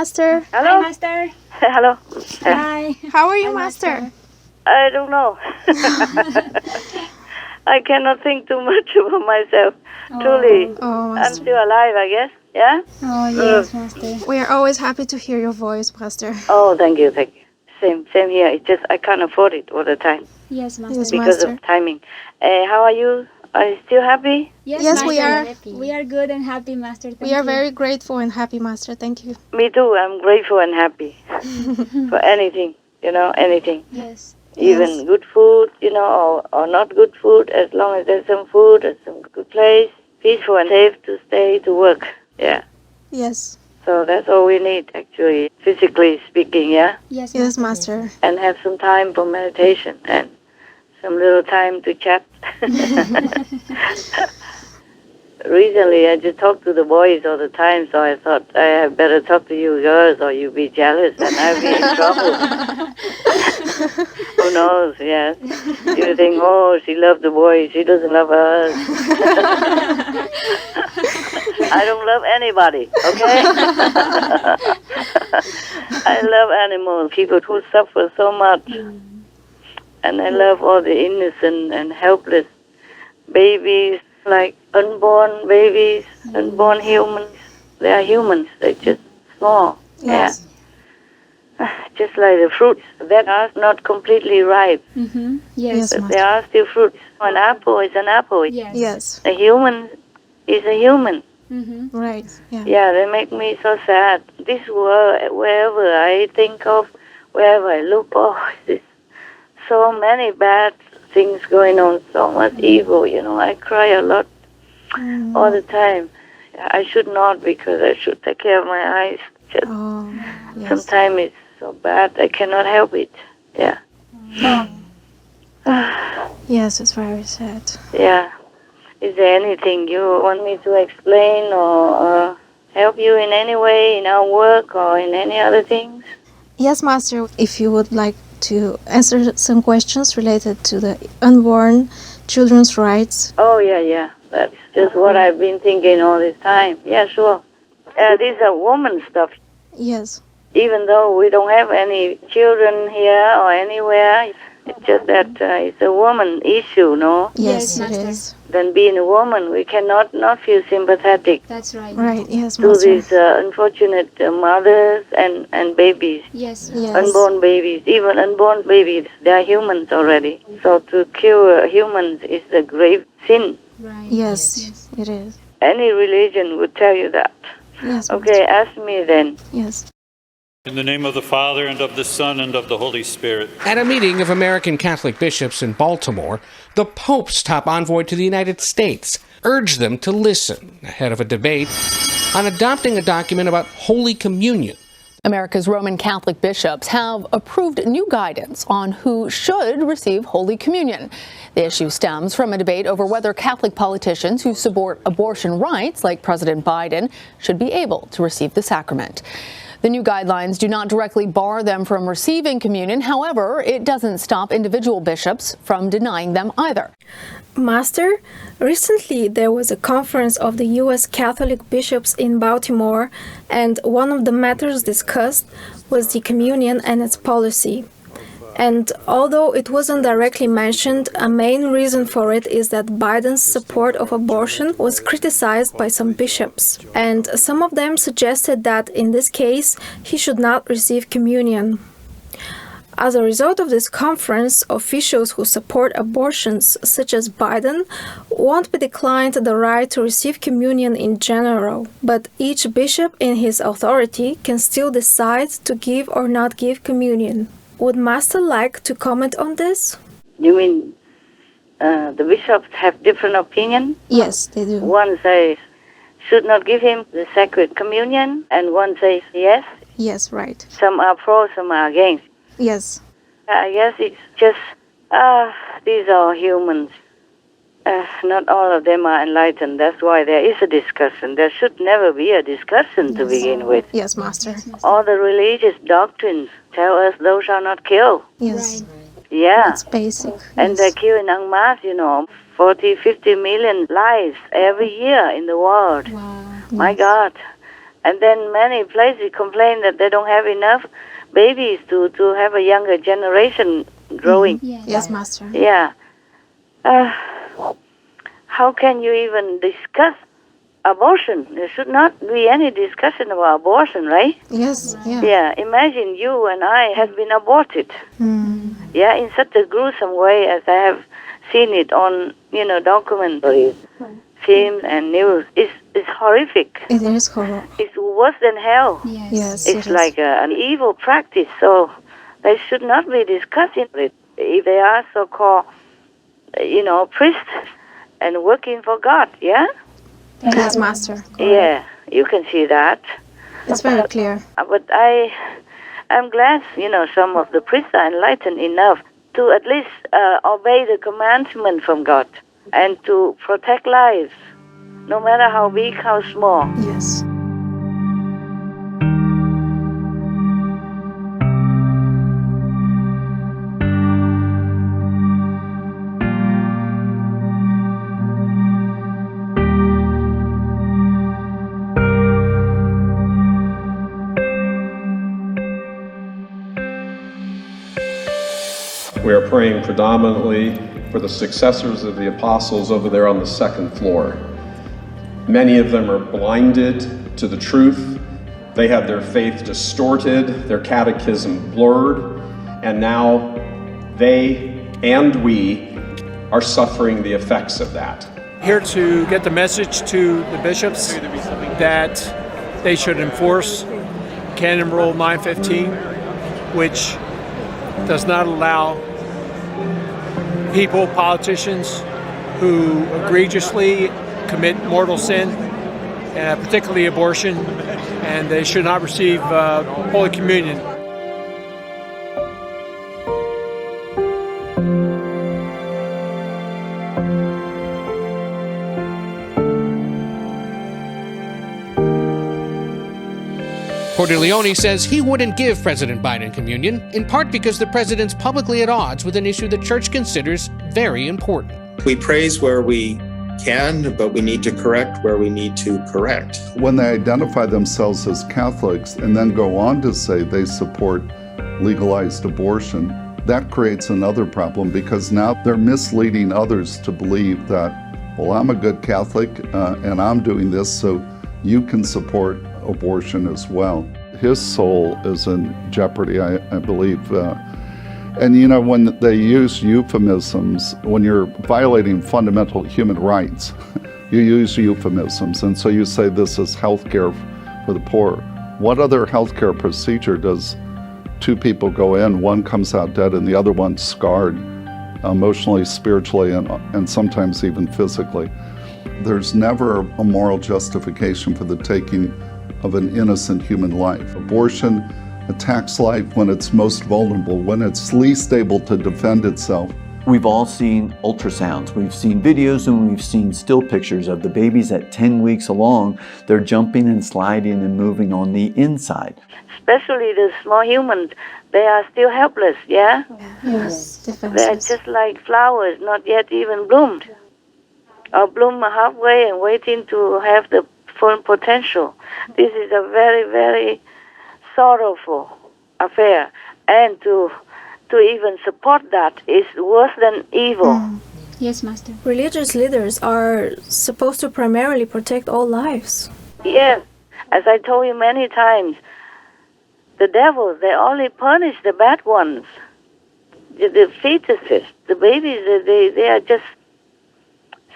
Master. Hello? Hi, Master. Hello. Hi. How are you, Hi, Master? I don't know. I cannot think too much about myself. Truly, Oh, I'm Master. still alive, I guess. Yeah? Oh, yes, Master. We are always happy to hear your voice, Master. Oh, thank you, thank you. Same here. It's just I can't afford it all the time Yes, Master. Yes, because Master. of timing. How are you? Are you still happy? Yes, Yes, Master. we are. We are good and happy, Master. Thank We are you. very grateful and happy, Master. Thank you. Me too. I'm grateful and happy for anything, anything. Yes. Even good food, or not good food, as long as there's some food and some good place, peaceful and safe to stay, to work. Yeah. Yes. So that's all we need, actually, physically speaking, yeah? Yes, Yes, Master. And have some time for meditation and some little time to chat. Recently, I just talk to the boys all the time, so I thought I had better talk to you girls or you'll be jealous and I'll be in trouble. Who knows, yes. You think, oh, she loves the boys, she doesn't love us. I don't love anybody, okay? I love animals, people who suffer so much. And I love all the innocent and helpless babies, like unborn babies, unborn humans. They are humans, they're just small. Yes. Yeah. Just like the fruits that are not completely ripe. Mm-hmm. Yes, Yes. But Master. there are still fruits. An apple is an apple. Yes. Yes. A human is a human. Mm-hmm. Right. Yeah. Yeah, they make me so sad. This world, wherever I think of, wherever I look, there's so many bad things going on, so much evil, I cry a lot all the time. I should not, because I should take care of my eyes. Just Oh, yes. sometimes it's so bad, I cannot help it. Yeah. Yes, it's very sad. Yeah. Is there anything you want me to explain or help you in any way in our work or in any other things? Yes, Master. If you would like to answer some questions related to the unborn children's rights. Oh, yeah. That's just what I've been thinking all this time. Yeah, sure. These are woman stuff. Yes. Even though we don't have any children here or anywhere, it's just that it's a woman issue, no? Yes, Yes, it Master. is. Then being a woman, we cannot not feel sympathetic That's right. Right. Yes, to Master. these unfortunate mothers and babies, Yes. Yes. unborn babies. Even unborn babies, they are humans already. So to kill humans is a grave sin. Right. Yes, it is. Any religion would tell you that. Yes. Okay, ask me then. Yes. In the name of the Father, and of the Son, and of the Holy Spirit. At a meeting of American Catholic bishops in Baltimore, the Pope's top envoy to the United States urged them to listen ahead of a debate on adopting a document about Holy Communion. America's Roman Catholic bishops have approved new guidance on who should receive Holy Communion. The issue stems from a debate over whether Catholic politicians who support abortion rights, like President Biden, should be able to receive the sacrament. The new guidelines do not directly bar them from receiving communion. However, it doesn't stop individual bishops from denying them either. Master, recently there was a conference of the U.S. Catholic bishops in Baltimore, and one of the matters discussed was the communion and its policy. And although it wasn't directly mentioned, a main reason for it is that Biden's support of abortion was criticized by some bishops. And some of them suggested that in this case, he should not receive communion. As a result of this conference, officials who support abortions, such as Biden, won't be declined the right to receive communion in general, but each bishop in his authority can still decide to give or not give communion. Would Master like to comment on this? You mean the bishops have different opinion? Yes, they do. One says should not give him the sacred communion, and one says yes. Yes, right. Some are pro, some are against. Yes. I guess it's just, these are humans. Not all of them are enlightened. That's why there is a discussion. There should never be a discussion to begin with. Yes, Master. All the religious doctrines tell us thou shalt not kill. Yes. Yeah. It's basic. And Yes. they're killing en masse, 40, 50 million lives every year in the world. Wow. My God. And then many places complain that they don't have enough babies to have a younger generation growing. Yes. Yes, Master. Yeah. How can you even discuss abortion? There should not be any discussion about abortion, right? Yes, yeah. Yeah, imagine you and I have been aborted. Yeah, in such a gruesome way as I have seen it on, documentaries, films and news. It's horrific. It is horror. It's worse than hell. Yes. Yes, It's it is. like an evil practice, so they should not be discussing it. If they are so-called, priests and working for God, yeah? Yes, Master. Yeah, you can see that. It's very clear. But I'm glad, some of the priests are enlightened enough to at least obey the commandment from God and to protect lives, no matter how big, how small. Yes. We are praying predominantly for the successors of the apostles over there on the second floor. Many of them are blinded to the truth. They had their faith distorted, their catechism blurred, and now they and we are suffering the effects of that. Here to get the message to the bishops that they should enforce Canon Rule 915, which does not allow people, politicians, who egregiously commit mortal sin, particularly abortion, and they should not receive Holy Communion. Cordileone says he wouldn't give President Biden communion, in part because the president's publicly at odds with an issue the church considers very important. We praise where we can, but we need to correct where we need to correct. When they identify themselves as Catholics and then go on to say they support legalized abortion, that creates another problem because now they're misleading others to believe that, well, I'm a good Catholic and I'm doing this, so you can support abortion as well. His soul is in jeopardy, I believe. And when they use euphemisms, when you're violating fundamental human rights, you use euphemisms. And so you say this is healthcare for the poor. What other healthcare procedure does two people go in, one comes out dead and the other one's scarred emotionally, spiritually, and sometimes even physically? There's never a moral justification for the taking of an innocent human life. Abortion attacks life when it's most vulnerable, when it's least able to defend itself. We've all seen ultrasounds. We've seen videos and we've seen still pictures of the babies at 10 weeks along. They're jumping and sliding and moving on the inside. Especially the small humans, they are still helpless, yeah? Yes, They're defenses. just like flowers, not yet even bloomed. Or bloom halfway and waiting to have the full potential. This is a very, very sorrowful affair. And to even support that is worse than evil. Yes, Master. Religious leaders are supposed to primarily protect all lives. Yes, as I told you many times, the devils, they only punish the bad ones. The fetuses, the babies, they are just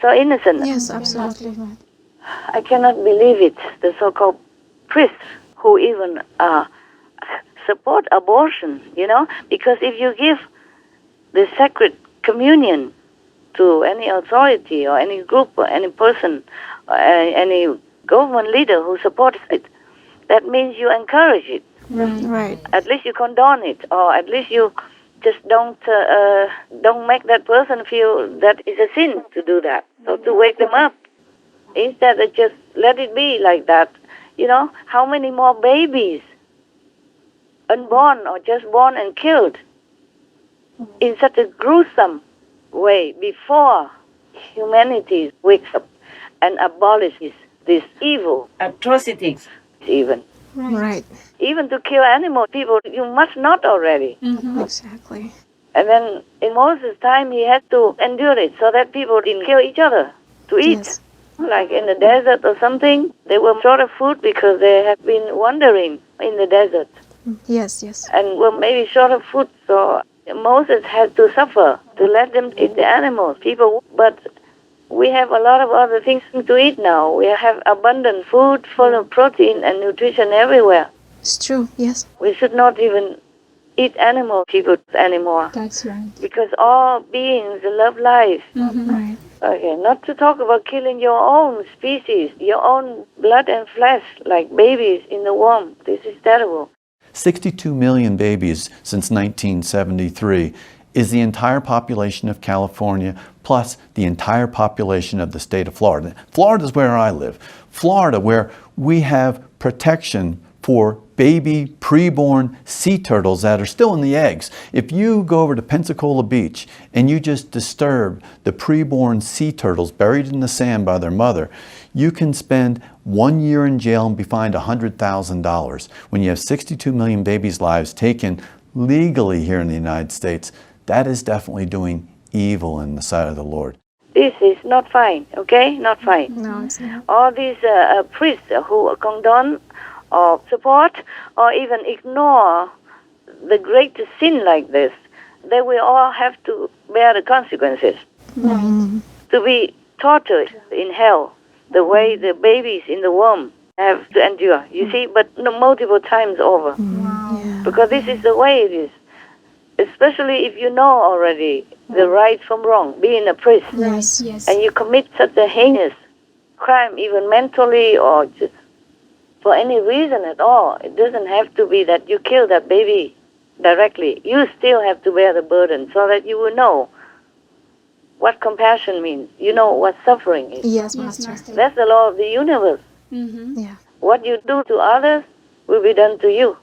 so innocent. Yes, absolutely. I cannot believe it, the so-called priests who even support abortion, because if you give the sacred communion to any authority or any group or any person or any government leader who supports it, that means you encourage it. Right. At least you condone it, or at least you just don't make that person feel that it's a sin to do that. So to wake them up, instead of just let it be like that. How many more babies, unborn or just born and killed, in such a gruesome way before humanity wakes up and abolishes this evil atrocities. even. Right. Even to kill animal people, you must not already. Exactly. And then in Moses' time, he had to endure it so that people didn't kill each other to eat. Yes. Like in the desert or something, they were short of food because they had been wandering in the desert Yes, yes. and were maybe short of food. So Moses had to suffer to let them eat the animals, people. But we have a lot of other things to eat now. We have abundant food full of protein and nutrition everywhere. It's true, yes. We should not even eat animal people anymore. That's right. Because all beings love life. Right. Okay, not to talk about killing your own species, your own blood and flesh, like babies in the womb. This is terrible. 62 million babies since 1973 is the entire population of California plus the entire population of the state of Florida. Florida is where I live. Florida, where we have protection for baby preborn sea turtles that are still in the eggs. If you go over to Pensacola Beach and you just disturb the preborn sea turtles buried in the sand by their mother, you can spend 1 year in jail and be fined $100,000. When you have 62 million babies' lives taken legally here in the United States, that is definitely doing evil in the sight of the Lord. This is not fine, okay? Not fine. No, it's not. All these priests who condone or support or even ignore the great sin like this, they will all have to bear the consequences. To be tortured in hell, the way the babies in the womb have to endure. You see, but multiple times over. Yeah. Because this is the way it is. Especially if you know already the right from wrong, being a priest. Yes. Yes. And you commit such a heinous crime, even mentally or just for any reason at all. It doesn't have to be that you kill that baby directly. You still have to bear the burden so that you will know what compassion means. You know what suffering is. Yes, Yes, Master. Master. That's the law of the universe. Yeah. What you do to others will be done to you.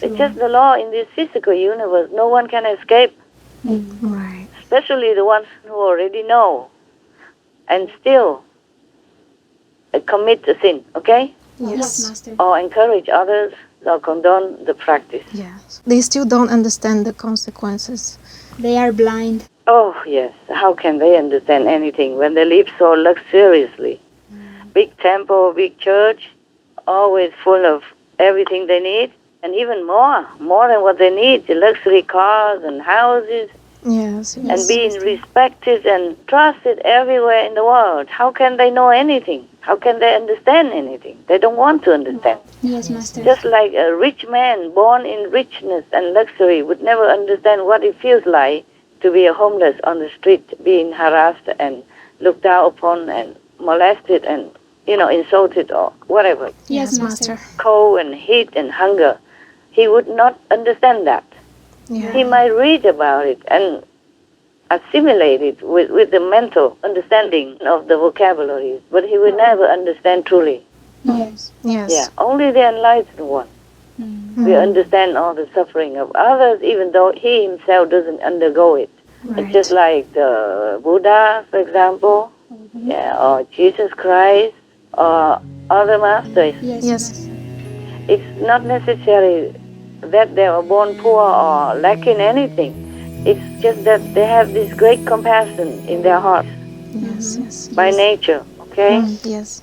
It's just the law in this physical universe. No one can escape, Right. especially the ones who already know and still commit the sin, okay? Yes, Yes. Master. Or encourage others or condone the practice. Yes. They still don't understand the consequences. They are blind. Oh, yes. How can they understand anything when they live so luxuriously? Big temple, big church, always full of everything they need, and even more than what they need, the luxury cars and houses, Yes. and Yes. being respected and trusted everywhere in the world. How can they know anything? How can they understand anything? They don't want to understand. Yes, Master. Just like a rich man born in richness and luxury would never understand what it feels like to be a homeless on the street, being harassed and looked down upon and molested and, insulted or whatever. Yes, Master. Cold and heat and hunger. He would not understand that. Yeah. He might read about it and assimilate it with the mental understanding of the vocabularies, but he will never understand truly. Yes. Yes. Yeah, only the enlightened one will understand all the suffering of others, even though he himself doesn't undergo it. Right. It's just like the Buddha, for example, or Jesus Christ, or other masters. Yes. Yes. It's not necessary that they were born poor or lacking anything. It's just that they have this great compassion in their hearts Yes. Yes. by nature, okay? Yes.